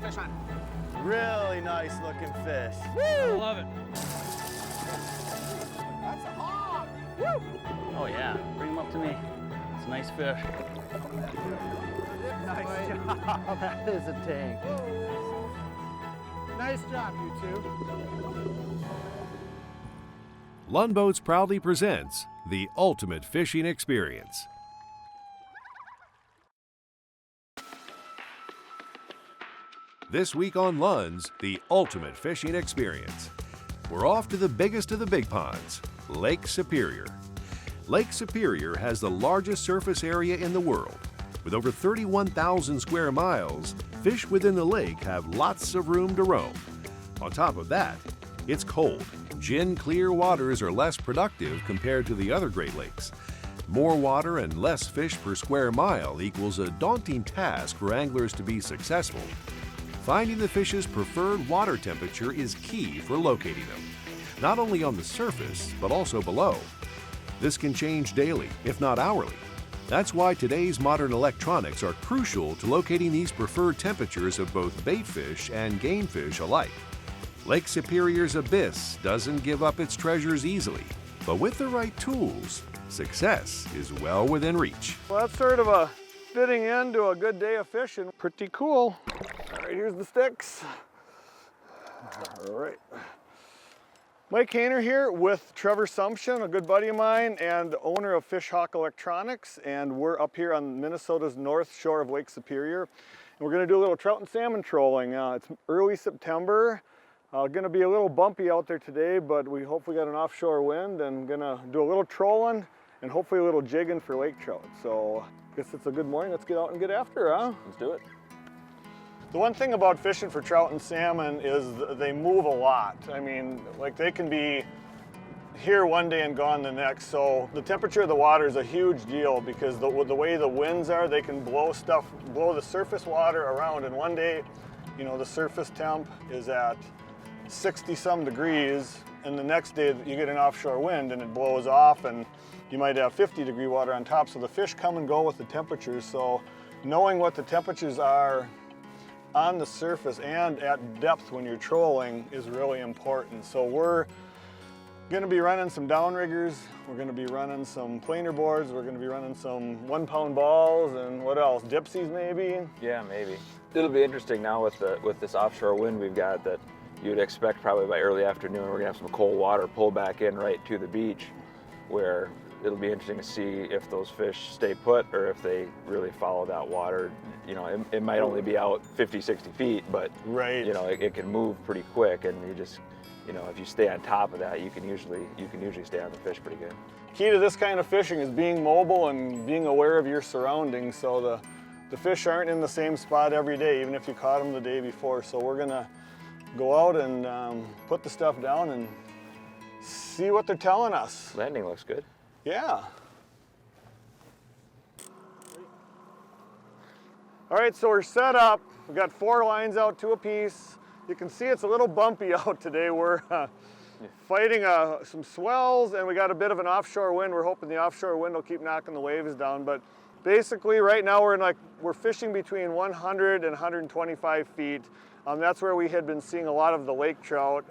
Fish on. Really nice looking fish. I love it. That's a hog. Woo! Oh yeah, bring him up to me. It's a nice fish. Nice job. That is a tank. Nice job, you two. Lund Boats proudly presents the ultimate fishing experience. This week on Lund's The Ultimate Fishing Experience, we're off to the biggest of the big ponds, Lake Superior. Lake Superior has the largest surface area in the world. With over 31,000 square miles, fish within the lake have lots of room to roam. On top of that, it's cold. Gin-clear waters are less productive compared to the other Great Lakes. More water and less fish per square mile equals a daunting task for anglers to be successful. Finding the fish's preferred water temperature is key for locating them, not only on the surface, but also below. This can change daily, if not hourly. That's why today's modern electronics are crucial to locating these preferred temperatures of both bait fish and game fish alike. Lake Superior's abyss doesn't give up its treasures easily, but with the right tools, success is well within reach. Well, that's sort of a fitting end to a good day of fishing. Pretty cool. All right, here's the sticks. All right. Mike Hainer here with Trevor Sumption, a good buddy of mine and owner of Fish Hawk Electronics, and we're up here on Minnesota's north shore of Lake Superior. And we're gonna do a little trout and salmon trolling. It's early September. Gonna be a little bumpy out there today, but we hopefully got an offshore wind and gonna do a little trolling and hopefully a little jigging for lake trout. So I guess it's a good morning. Let's get out and get after it, huh? Let's do it. The one thing about fishing for trout and salmon is they move a lot. I mean, like they can be here one day and gone the next. So the temperature of the water is a huge deal because the way the winds are, they can blow the surface water around. And one day, you know, the surface temp is at 60 some degrees, and the next day you get an offshore wind and it blows off and you might have 50-degree water on top. So the fish come and go with the temperatures. So knowing what the temperatures are on the surface and at depth when you're trolling is really important. So we're gonna be running some downriggers, we're gonna be running some planer boards, we're gonna be running some 1-pound balls, and what else, dipsies maybe? Yeah, maybe. It'll be interesting now with this offshore wind we've got that you'd expect probably by early afternoon we're gonna have some cold water pull back in right to the beach, where it'll be interesting to see if those fish stay put or if they really follow that water. You know, it might only be out 50, 60 feet, but right. You know, it can move pretty quick, and you just, you know, if you stay on top of that, you can usually stay on the fish pretty good. Key to this kind of fishing is being mobile and being aware of your surroundings. So the fish aren't in the same spot every day, even if you caught them the day before. So we're gonna go out and put the stuff down and see what they're telling us. Landing looks good. Yeah. All right, so we're set up. We've got 4 lines out, 2 apiece. You can see it's a little bumpy out today. We're fighting some swells, and we got a bit of an offshore wind. We're hoping the offshore wind will keep knocking the waves down. But basically, right now we're fishing between 100 and 125 feet. That's where we had been seeing a lot of the lake trout.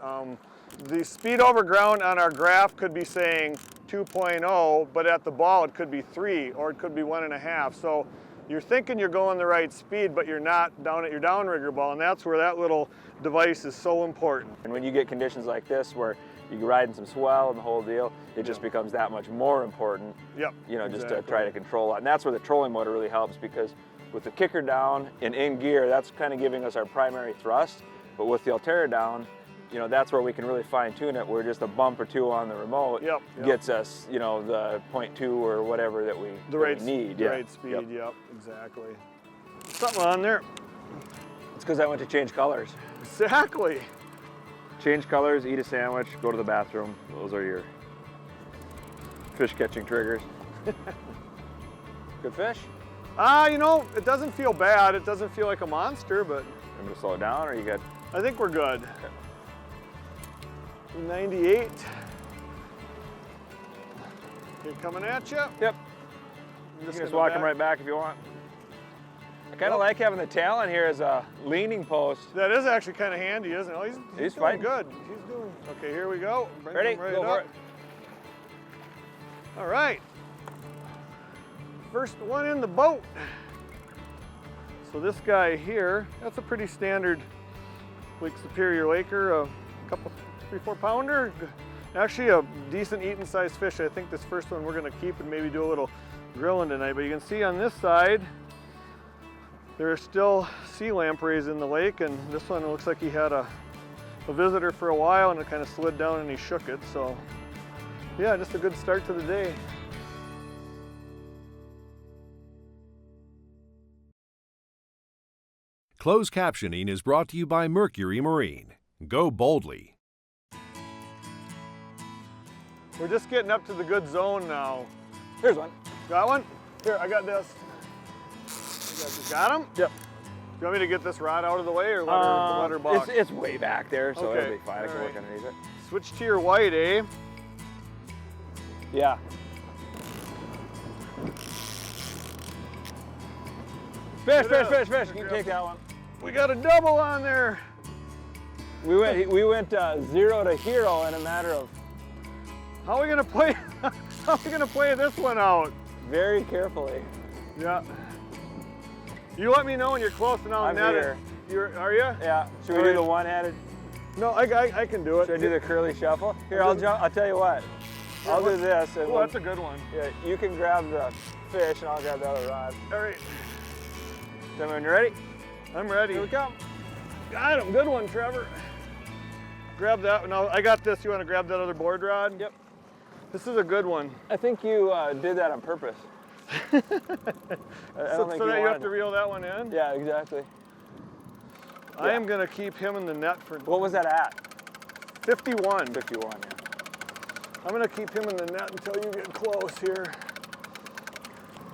The speed over ground on our graph could be saying 2.0, but at the ball it could be 3 or it could be 1.5. So you're thinking you're going the right speed, but you're not down at your downrigger ball, and that's where that little device is so important. And when you get conditions like this where you're riding some swell and the whole deal, it just becomes that much more important. Yep. You know, just to try to control it. And that's where the trolling motor really helps, because with the kicker down and in gear, that's kind of giving us our primary thrust. But with the Ulterra down, you know, that's where we can really fine tune it, where just a bump or two on the remote gets us, you know, the 0.2 or whatever that we need. The right speed, yep, exactly. Something on there. It's because I went to change colors. Exactly. Change colors, eat a sandwich, go to the bathroom. Those are your fish catching triggers. Good fish? You know, it doesn't feel bad. It doesn't feel like a monster, but... I'm gonna slow it down, or you good? I think we're good. 98. You're coming at you? Yep. You can just walk him right back if you want. I kind of like having the tail on here as a leaning post. That is actually kind of handy, isn't it? Oh, he's doing fighting. good. He's doing. Okay, here we go. Bring Ready? him right Go for up. it. All right. First one in the boat. So this guy here, that's a pretty standard Lake Superior Laker, a couple, 3-4 pounder. Actually a decent eating sized fish. I think this first one we're gonna keep and maybe do a little grilling tonight. But you can see on this side, there are still sea lampreys in the lake, and this one looks like he had a visitor for a while and it kind of slid down and he shook it. So yeah, just a good start to the day. Closed captioning is brought to you by Mercury Marine. Go boldly. We're just getting up to the good zone now. Here's one. Got one? Here, I got this. Got him? Yep. Do you want me to get this rod out of the way or let her box? It's way back there, so Okay, it'll be fine. I can all work right. underneath it. Switch to your white, eh? Yeah. Fish, Get fish, up. fish, fish. You can take that one. We got a double on there. We went 0 to hero in a matter of How are we gonna play? How are we gonna play this one out? very carefully. Yeah. You let me know when you're close and I'll I'm net here. it. Are you? Yeah. Should we All do right. the one-handed? No, I can do it. Should I do the curly shuffle? Here, I'll jump. I'll tell you what. I'll do this. And Oh, that's a good one. yeah, you can grab the fish and I'll grab the other rod. All right, Tell me when you're ready. I'm ready. Here we come. Got him. Good one, Trevor. Grab that. No, I got this. You want to grab that other board rod? Yep. This is a good one. I think you did that on purpose. I don't So think that you have wanted to reel that one in? Yeah, exactly. I am going to keep him in the net for What was that at? 51. 51, yeah. I'm going to keep him in the net until you get close here.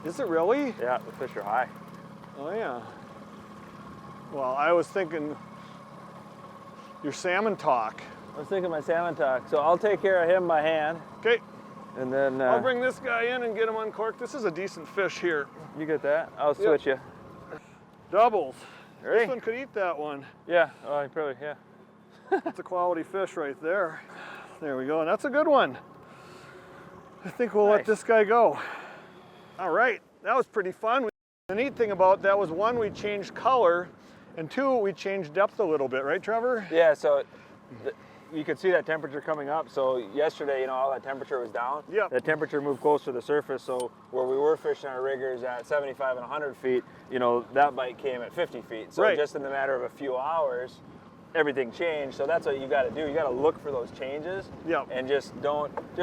Is it really? Yeah, the fish are high. Oh, yeah. Well, I was thinking your salmon talk. I was thinking my salmon talk, so I'll take care of him by hand, Okay, and then I'll bring this guy in and get him uncorked. This is a decent fish here. you get that. I'll switch you. Doubles. Ready? This one could eat that one. Yeah. Oh, you probably yeah. That's a quality fish right there. There we go, and that's a good one. I think we'll let Nice. this guy go. All right, that was pretty fun. The neat thing about that was, one, we changed color, and two, we changed depth a little bit, right, Trevor? Yeah. So you could see that temperature coming up. So yesterday, all that temperature was down. Yep. The temperature moved close to the surface. So where we were fishing our riggers at 75 and 100 feet, that bite came at 50 feet. So Right. just in the matter of a few hours, everything changed. So that's what you got to do. You got to look for those changes. Yep. And just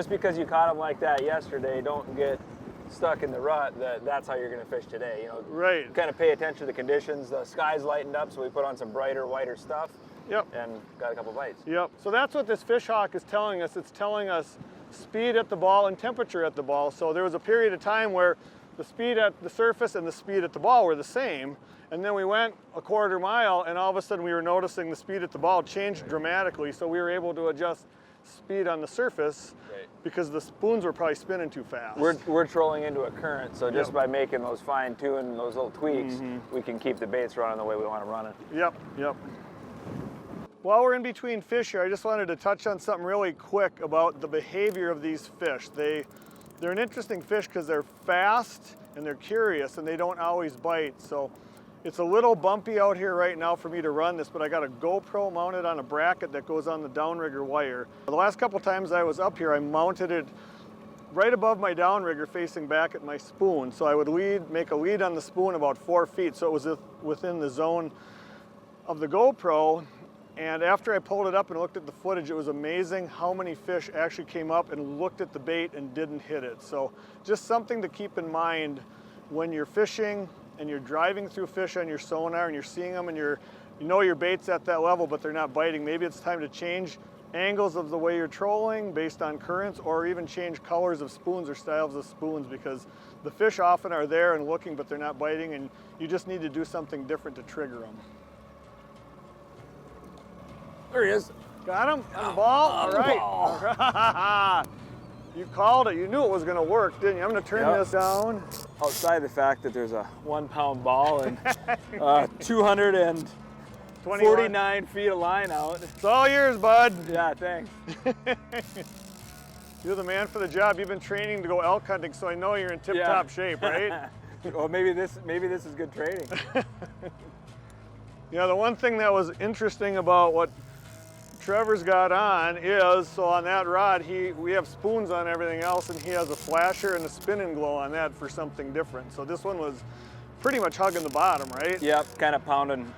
because you caught them like that yesterday, don't get stuck in the rut that's how you're going to fish today. Right. Kind of pay attention to the conditions. The sky's lightened up, so we put on some brighter, whiter stuff. Yep. And got a couple bites. Yep. So that's what this fish hawk is telling us. It's telling us speed at the ball and temperature at the ball. So there was a period of time where the speed at the surface and the speed at the ball were the same. And then we went a quarter mile, and all of a sudden we were noticing the speed at the ball changed dramatically. So we were able to adjust speed on the surface because the spoons were probably spinning too fast. We're trolling into a current, so just Yep. by making those fine tune, those little tweaks, we can keep the baits running the way we want to run it. Yep, yep. While we're in between fish here, I just wanted to touch on something really quick about the behavior of these fish. They're an interesting fish because they're fast and they're curious and they don't always bite. So it's a little bumpy out here right now for me to run this, but I got a GoPro mounted on a bracket that goes on the downrigger wire. The last couple times I was up here, I mounted it right above my downrigger facing back at my spoon. So I would make a lead on the spoon about 4 feet, so it was within the zone of the GoPro. And after I pulled it up and looked at the footage, it was amazing how many fish actually came up and looked at the bait and didn't hit it. So just something to keep in mind when you're fishing and you're driving through fish on your sonar and you're seeing them and you know your bait's at that level but they're not biting. Maybe it's time to change angles of the way you're trolling based on currents, or even change colors of spoons or styles of spoons, because the fish often are there and looking but they're not biting, and you just need to do something different to trigger them. There he is. Got him on the ball? All right. All right. You called it. You knew it was going to work, didn't you? I'm going to turn Yep. this down. outside the fact that there's a 1 pound ball and 249 feet of line out. It's all yours, bud. Yeah, thanks. You're the man for the job. You've been training to go elk hunting, so I know you're in tip-top shape, right? Well, maybe this is good training. Yeah, the one thing that was interesting about what Trevor's got on is, so on that rod, we have spoons on everything else, and he has a flasher and a spin and glow on that for something different. So this one was pretty much hugging the bottom, right? Yep, kind of pounding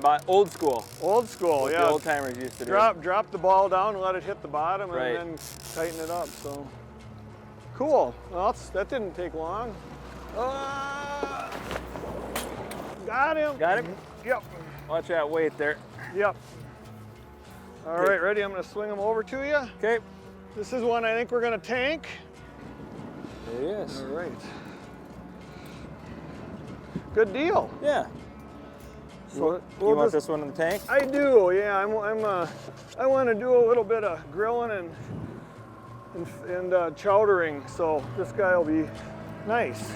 by old school. Old school, What yeah. the old timers used to do. Drop the ball down and let it hit the bottom, and Right. then tighten it up. So cool. Well, that didn't take long. Got him. Got him? Yep. Watch that weight there. Yep. All right, ready? I'm going to swing him over to you. Okay. This is one I think we're going to tank. There he is. All right. Good deal. Yeah. So You want this one in the tank? I do. Yeah. I want to do a little bit of grilling and chowdering. So this guy will be nice.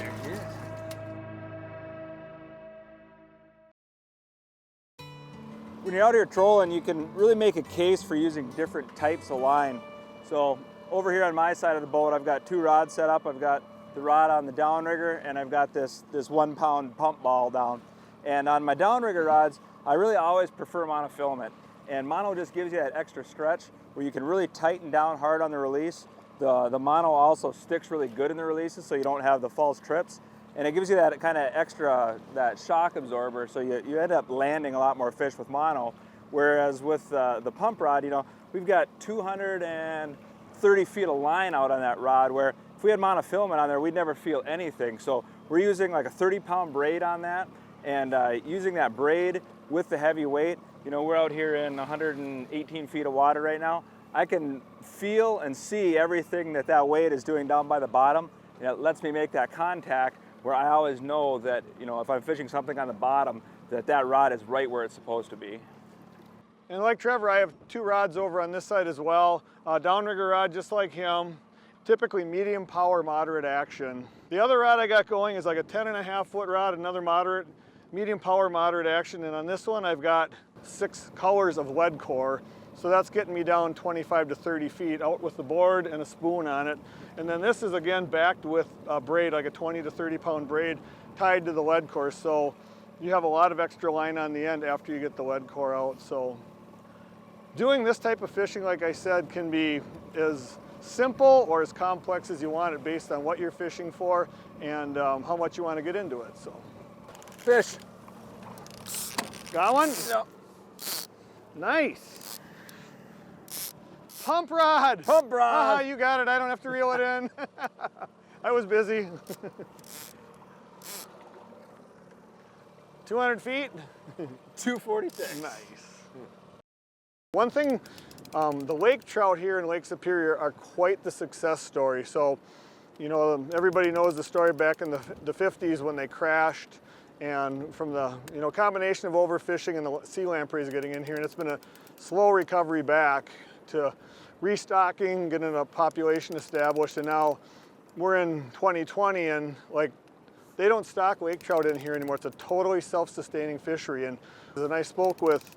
When you're out here trolling, you can really make a case for using different types of line. So over here on my side of the boat, I've got 2 rods set up. I've got the rod on the downrigger, and I've got this 1 pound pump ball down. And on my downrigger rods, I really always prefer monofilament. And mono just gives you that extra stretch where you can really tighten down hard on the release. The mono also sticks really good in the releases, so you don't have the false trips. And it gives you that kind of extra, that shock absorber, so you end up landing a lot more fish with mono. Whereas with the pump rod, you know, we've got 230 feet of line out on that rod, where if we had monofilament on there, we'd never feel anything. So we're using like a 30-pound braid on that, and using that braid with the heavy weight, you know, we're out here in 118 feet of water right now. I can feel and see everything that weight is doing down by the bottom. And it lets me make that contact where I always know that, you know, if I'm fishing something on the bottom, that rod is right where it's supposed to be. And like Trevor, I have 2 rods over on this side as well. Downrigger rod just like him, typically medium power, moderate action. The other rod I got going is like a 10.5 foot rod, another medium power, moderate action. And on this one, I've got 6 colors of lead core. So that's getting me down 25 to 30 feet out with the board and a spoon on it. And then this is again backed with a braid, like a 20 to 30 pound braid tied to the lead core. So you have a lot of extra line on the end after you get the lead core out. So doing this type of fishing, like I said, can be as simple or as complex as you want it based on what you're fishing for and how much you want to get into it. So Fish. got one? No. Nice. Pump rod. Pump rod. You got it. I don't have to reel it in. I was busy. 200 feet. 246. Nice. One thing, the lake trout here in Lake Superior are quite the success story. So, you know, everybody knows the story back in the 50s when they crashed, and from the, you know, combination of overfishing and the sea lampreys getting in here, and it's been a slow recovery back to restocking, getting a population established, and now we're in 2020 and like they don't stock lake trout in here anymore. It's a totally self-sustaining fishery. And I spoke with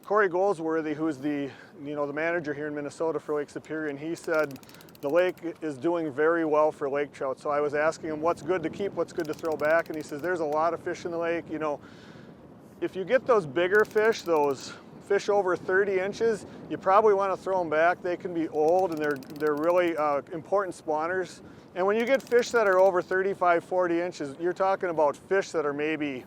Corey Goldsworthy, who's the manager here in Minnesota for Lake Superior, and he said the lake is doing very well for lake trout. So I was asking him what's good to keep, what's good to throw back, and he says there's a lot of fish in the lake. You know, if you get those bigger fish, those fish over 30 inches, you probably want to throw them back. They can be old and they're really important spawners. And when you get fish that are over 35, 40 inches, you're talking about fish that are maybe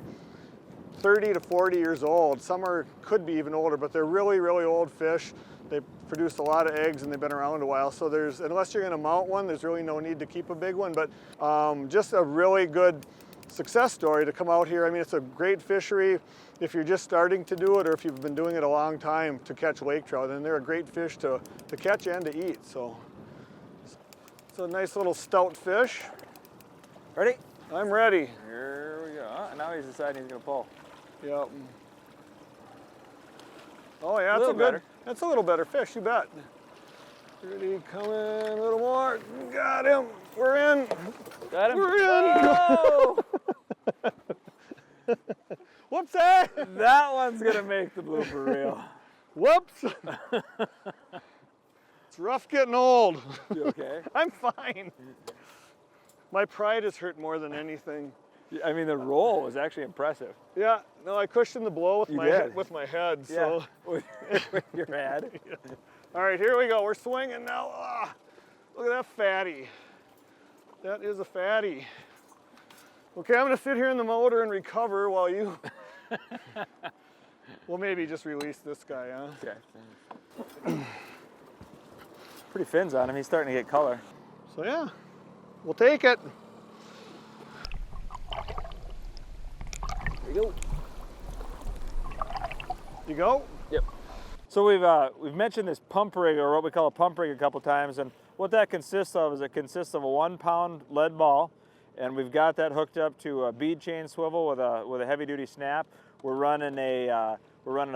30 to 40 years old. Some could be even older, but they're really, really old fish. They produce a lot of eggs and they've been around a while. So unless you're going to mount one, there's really no need to keep a big one. But just a really good success story to come out here. I mean, it's a great fishery if you're just starting to do it, or if you've been doing it a long time to catch lake trout. And they're a great fish to catch and to eat. So it's a nice little stout fish. Ready? I'm ready. Here we go. Now he's deciding he's going to pull. Yep. Oh yeah, Little better. that's a little better fish, you bet. Pretty, coming, a little more. Got him. We're in. Got him. We're in. Whoa! Whoops, hey! That one's gonna make the blooper reel. Whoops. It's rough getting old. You okay? I'm fine. My pride is hurt more than anything. I mean, the roll was actually impressive. Yeah, no, I cushioned the blow with You my did. with my head. So, with your head. all right, here we go. We're swinging now. Ah, look at that fatty. That is a fatty. Okay, I'm gonna sit here in the motor and recover while you. Well, maybe just release this guy, huh? Okay. Pretty fins on him. He's starting to get color. So yeah, we'll take it. There you go. You go. Yep. So we've mentioned this pump rig, or what we call a pump rig, a couple times, and what that consists of is it consists of a 1 pound lead ball, and we've got that hooked up to a bead chain swivel with a heavy duty snap. We're running a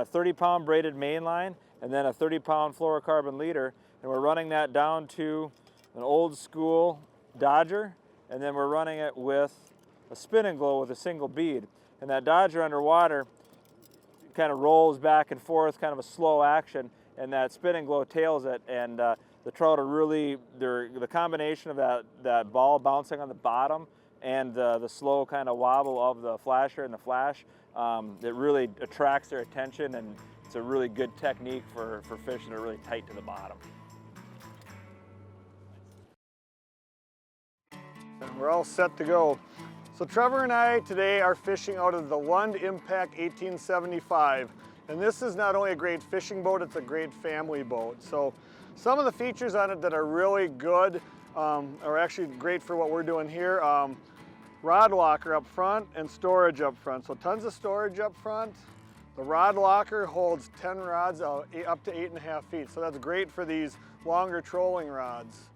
30 pound braided main line, and then a 30 pound fluorocarbon leader, and we're running that down to an old school Dodger, and then we're running it with a spin and glow with a single bead. And that Dodger underwater kind of rolls back and forth, kind of a slow action, and that spin and glow tails it, and the trout are really, the combination of that ball bouncing on the bottom and the slow kind of wobble of the flasher and the flash, it really attracts their attention, and it's a really good technique for fish that are really tight to the bottom. We're all set to go. So Trevor and I today are fishing out of the Lund Impact 1875. And this is not only a great fishing boat, it's a great family boat. So some of the features on it that are really good are actually great for what we're doing here. Rod locker up front and storage up front. So tons of storage up front. The rod locker holds 10 rods up to 8.5 feet. So that's great for these longer trolling rods.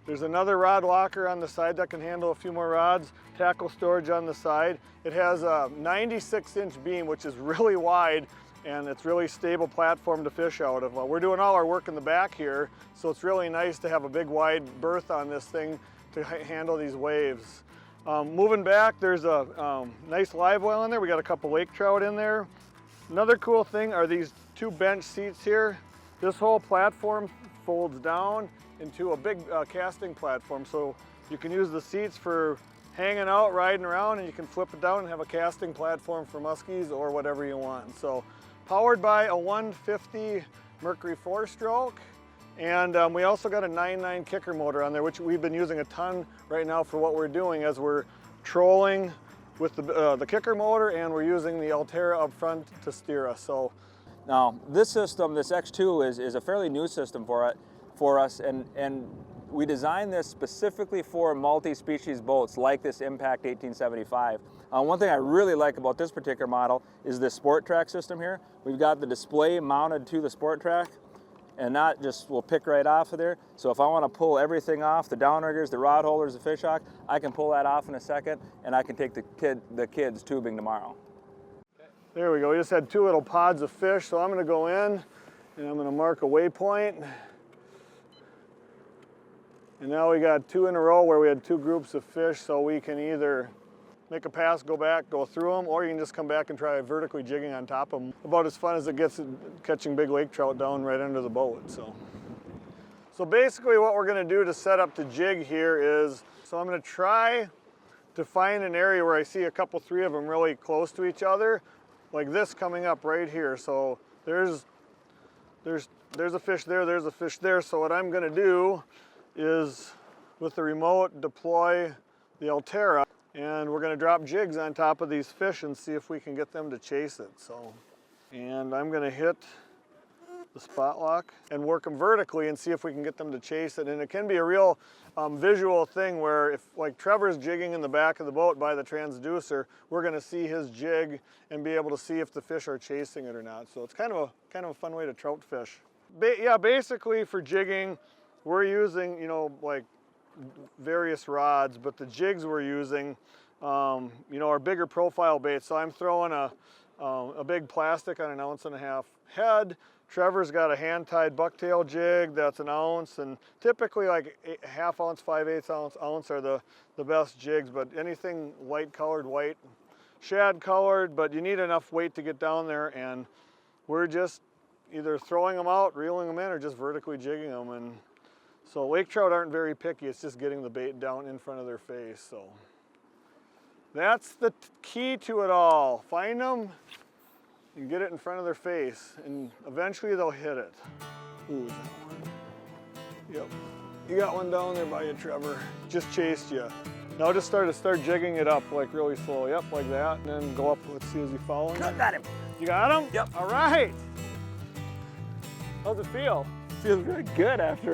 There's another rod locker on the side that can handle a few more rods, tackle storage on the side. It has a 96-inch beam, which is really wide, and it's really stable platform to fish out of. We're doing all our work in the back here, so it's really nice to have a big wide berth on this thing to handle these waves. Moving back, there's a nice live well in there. We got a couple lake trout in there. Another cool thing are these 2 bench seats here. This whole platform folds down into a big casting platform, so you can use the seats for hanging out, riding around, and you can flip it down and have a casting platform for muskies or whatever you want. So powered by a 150 Mercury 4-stroke, and we also got a 9.9 kicker motor on there, which we've been using a ton right now for what we're doing as we're trolling with the kicker motor, and we're using the Altera up front to steer us. So now this system, this X2, is a fairly new system for us, and we designed this specifically for multi-species boats like this Impact 1875. One thing I really like about this particular model is this Sport Track system here. We've got the display mounted to the Sport Track, and not just will pick right off of there. So if I want to pull everything off, the downriggers, the rod holders, the fish hawk, I can pull that off in a second, and I can take the kids tubing tomorrow. there we go. We just had 2 little pods of fish, so I'm going to go in and I'm going to mark a waypoint. And now we got 2 in a row where we had 2 groups of fish, so we can either make a pass, go back, go through them, or you can just come back and try vertically jigging on top of them. About as fun as it gets catching big lake trout down right under the boat. So basically what we're going to do to set up the jig here is, so I'm going to try to find an area where I see a couple, 3 of them really close to each other, like this coming up right here. So there's a fish there, there's a fish there. So what I'm going to do is with the remote deploy the Altera, and we're going to drop jigs on top of these fish and see if we can get them to chase it. And I'm going to hit the spot lock and work them vertically and see if we can get them to chase it. And it can be a real visual thing where if, like, Trevor's jigging in the back of the boat by the transducer, we're going to see his jig and be able to see if the fish are chasing it or not. So it's kind of a fun way to trout fish. Yeah, basically for jigging, we're using, you know, like various rods, but the jigs we're using, you know, are bigger profile baits. So I'm throwing a a big plastic on 1.5 ounce head. Trevor's got a hand-tied bucktail jig that's 1 ounce, and typically like 1/2 ounce, 5/8 ounce are the best jigs, but anything light colored, white, shad colored, but you need enough weight to get down there, and we're just either throwing them out, reeling them in, or just vertically jigging them. And so lake trout aren't very picky, it's just getting the bait down in front of their face. So that's the key to it all. Find them and get it in front of their face, and eventually they'll hit it. Ooh, is that one? Yep. You got one down there by you, Trevor. Just chased you. Now just start jigging it up like really slow. Yep, like that, and then go up. Let's see, is he following? Got him. You got him? Yep. All right. How's it feel? Feels really good after.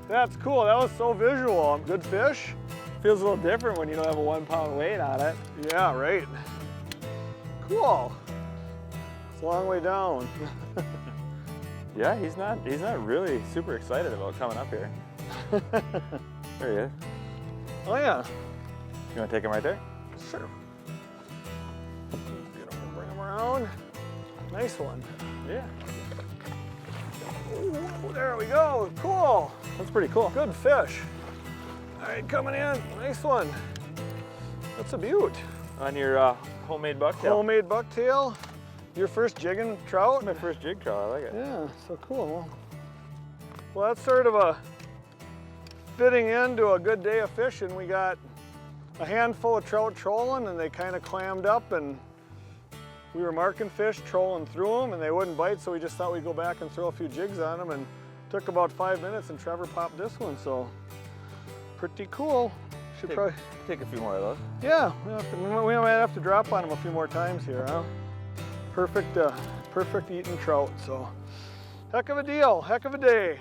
That's cool. That was so visual. Good fish? Feels a little different when you don't have a 1 pound weight on it. Yeah, right. Cool. It's a long way down. Yeah, he's not really super excited about coming up here. There he is. Oh yeah. You want to take him right there? Sure. Get him, bring him around. Nice one. Yeah. Ooh, there we go. Cool. That's pretty cool. Good fish. All right, coming in. Nice one. That's a beaut. On your homemade bucktail. Homemade bucktail. Your first jigging trout? My first jig trout. I like it. Yeah, so cool. Well, that's sort of a fitting into a good day of fishing. We got a handful of trout trolling, and they kind of clammed up, and we were marking fish, trolling through them, and they wouldn't bite, so we just thought we'd go back and throw a few jigs on them, and took about 5 minutes, and Trevor popped this one, so pretty cool. Should probably take a few more of those. Yeah, we might have to drop on them a few more times here, huh? Perfect, perfect eating trout, so heck of a deal, heck of a day.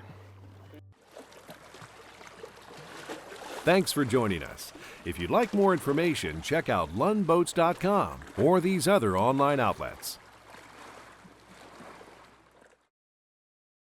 Thanks for joining us. If you'd like more information, check out lundboats.com or these other online outlets.